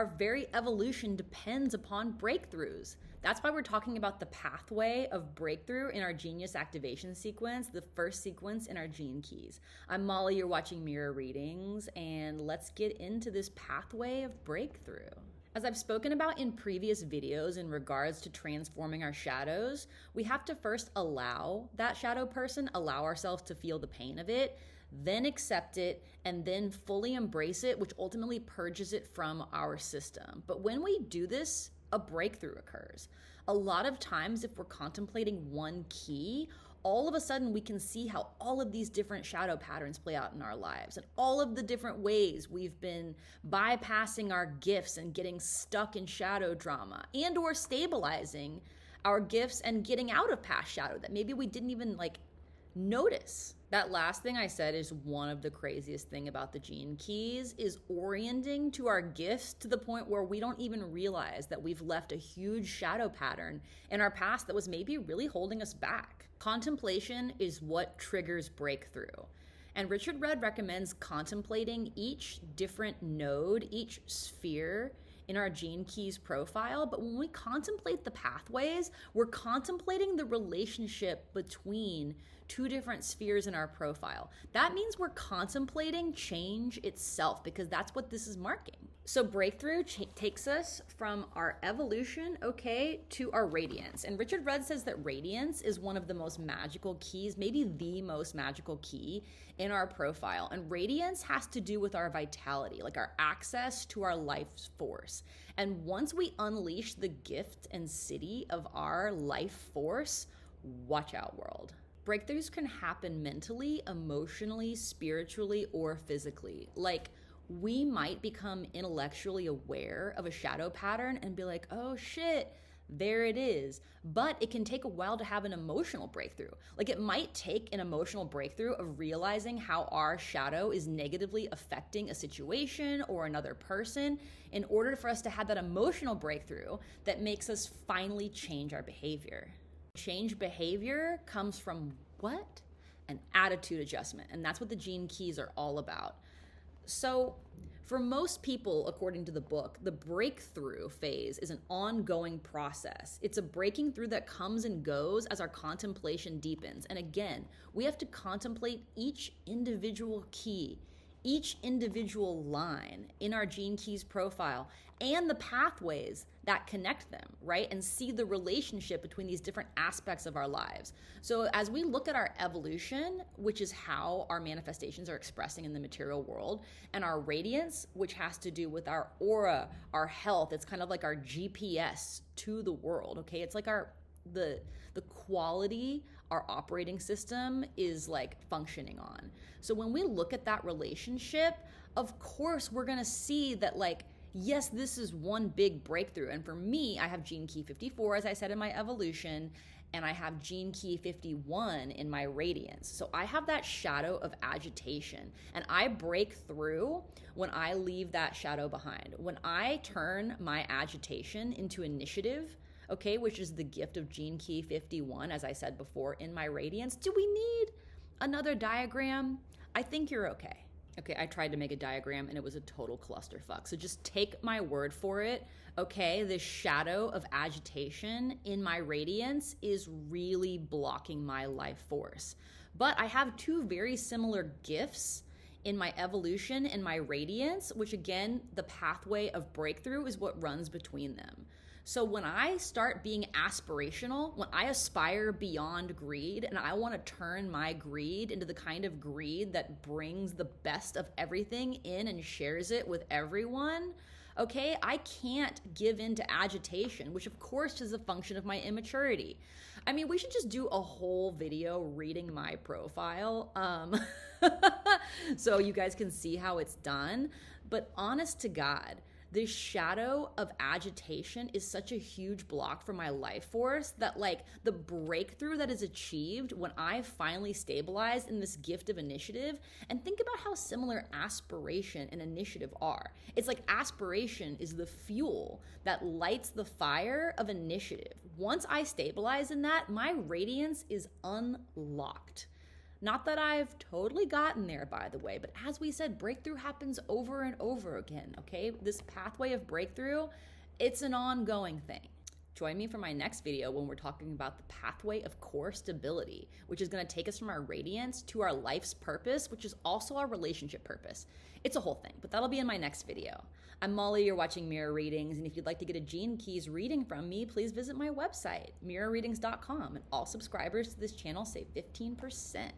Our very evolution depends upon breakthroughs. That's why we're talking about the pathway of breakthrough in our genius activation sequence, the first sequence in our gene keys. I'm Molly, you're watching Mirror Readings, and let's get into this pathway of breakthrough. As I've spoken about in previous videos in regards to transforming our shadows, we have to first allow that shadow person, allow ourselves to feel the pain of it, then accept it, and then fully embrace it, which ultimately purges it from our system. But when we do this, a breakthrough occurs. A lot of times, if we're contemplating one key, all of a sudden we can see how all of these different shadow patterns play out in our lives and all of the different ways we've been bypassing our gifts and getting stuck in shadow drama and or stabilizing our gifts and getting out of past shadow that maybe we didn't even notice. That last thing I said is one of the craziest thing about the gene keys is orienting to our gifts to the point where we don't even realize that we've left a huge shadow pattern in our past that was maybe really holding us back. Contemplation is what triggers breakthrough. And Richard Rudd recommends contemplating each different node, each sphere in our gene keys profile. But when we contemplate the pathways, we're contemplating the relationship between two different spheres in our profile. That means we're contemplating change itself because that's what this is marking. So breakthrough takes us from our evolution, to our radiance. And Richard Rudd says that radiance is one of the most magical keys, maybe the most magical key in our profile. And radiance has to do with our vitality, like our access to our life force. And once we unleash the gift and city of our life force, watch out, world. Breakthroughs can happen mentally, emotionally, spiritually, or physically. Like, we might become intellectually aware of a shadow pattern and be like, oh shit, there it is. But it can take a while to have an emotional breakthrough. Like, it might take an emotional breakthrough of realizing how our shadow is negatively affecting a situation or another person in order for us to have that emotional breakthrough that makes us finally change our behavior. Change behavior comes from what? An attitude adjustment. And that's what the gene keys are all about. So for most people, according to the book, the breakthrough phase is an ongoing process. It's a breaking through that comes and goes as our contemplation deepens. And again, we have to contemplate each individual key, each individual line in our gene keys profile and the pathways that connect them, right? And see the relationship between these different aspects of our lives. So as we look at our evolution, which is how our manifestations are expressing in the material world, and our radiance, which has to do with our aura, our health, it's kind of like our GPS to the world, okay? It's like the quality our operating system is functioning on. So when we look at that relationship, of course we're gonna see that yes, this is one big breakthrough. And for me, I have gene key 54, as I said in my evolution, and I have gene key 51 in my radiance. So I have that shadow of agitation, and I break through when I leave that shadow behind. When I turn my agitation into initiative, which is the gift of gene key 51, as I said before, in my radiance. Do we need another diagram? I think you're okay. Okay, I tried to make a diagram and it was a total clusterfuck. So just take my word for it. Okay, this shadow of agitation in my radiance is really blocking my life force. But I have two very similar gifts in my evolution and my radiance, which again, the pathway of breakthrough is what runs between them. So when I start being aspirational, when I aspire beyond greed and I want to turn my greed into the kind of greed that brings the best of everything in and shares it with everyone, I can't give in to agitation, which of course is a function of my immaturity. I mean, we should just do a whole video reading my profile so you guys can see how it's done. But honest to God, this shadow of agitation is such a huge block for my life force that the breakthrough that is achieved when I finally stabilize in this gift of initiative, and think about how similar aspiration and initiative are. It's like aspiration is the fuel that lights the fire of initiative. Once I stabilize in that, my radiance is unlocked. Not that I've totally gotten there, by the way, but as we said, breakthrough happens over and over again, okay? This pathway of breakthrough, it's an ongoing thing. Join me for my next video when we're talking about the pathway of core stability, which is going to take us from our radiance to our life's purpose, which is also our relationship purpose. It's a whole thing, but that'll be in my next video. I'm Molly, you're watching Mirror Readings, and if you'd like to get a Gene Keys reading from me, please visit my website, mirrorreadings.com, and all subscribers to this channel save 15%.